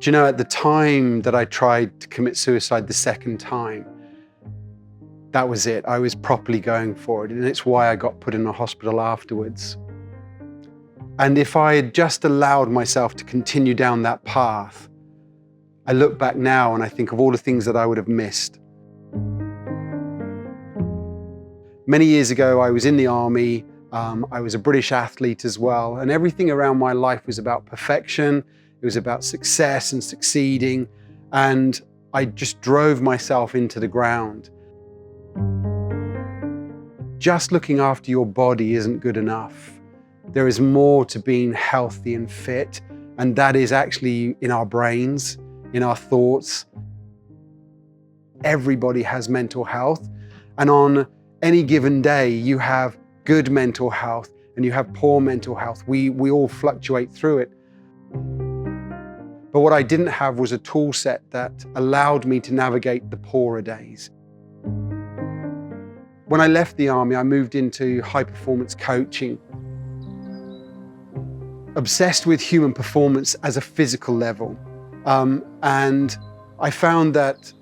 Do you know, at the time that I tried to commit suicide the second time, that was it. I was properly going for it, and it's why I got put in a hospital afterwards. And if I had just allowed myself to continue down that path, I look back now and I think of all the things that I would have missed. Many years ago, I was in the Army. I was a British athlete as well, and everything around my life was about perfection. It was about success and succeeding, and I just drove myself into the ground. Just looking after your body isn't good enough. There is more to being healthy and fit, and that is actually in our brains, in our thoughts. Everybody has mental health, and on any given day, you have good mental health and you have poor mental health. We all fluctuate through it. But what I didn't have was a tool set that allowed me to navigate the poorer days. When I left the Army, I moved into high-performance coaching. Obsessed with human performance as a physical level. And I found that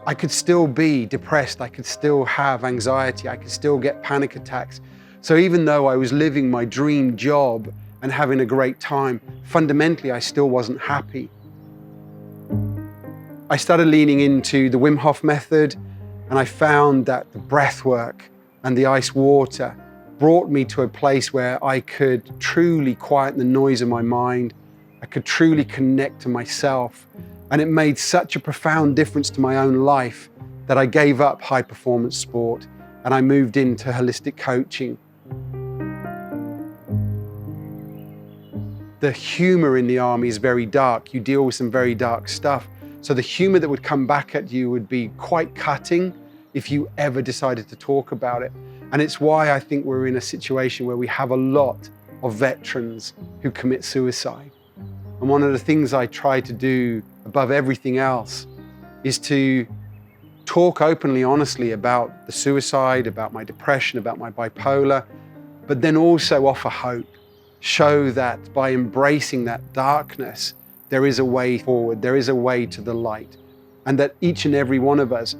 I could still be depressed, I could still have anxiety, I could still get panic attacks. So even though I was living my dream job and having a great time, fundamentally I still wasn't happy. I started leaning into the Wim Hof Method, and I found that the breathwork and the ice water brought me to a place where I could truly quiet the noise of my mind. I could truly connect to myself. And it made such a profound difference to my own life that I gave up high performance sport and I moved into holistic coaching. The humor in the Army is very dark. You deal with some very dark stuff. So the humor that would come back at you would be quite cutting if you ever decided to talk about it. And it's why I think we're in a situation where we have a lot of veterans who commit suicide. And one of the things I try to do above everything else is to talk openly, honestly about the suicide, about my depression, about my bipolar, but then also offer hope. Show that by embracing that darkness, there is a way forward, there is a way to the light. And that each and every one of us,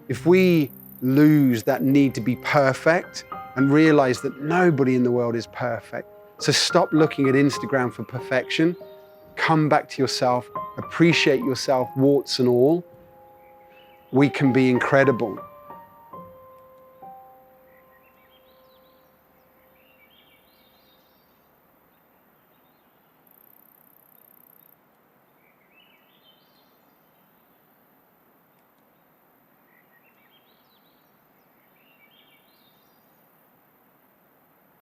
if we lose that need to be perfect and realize that nobody in the world is perfect. So stop looking at Instagram for perfection. Come back to yourself, appreciate yourself, warts and all. We can be incredible.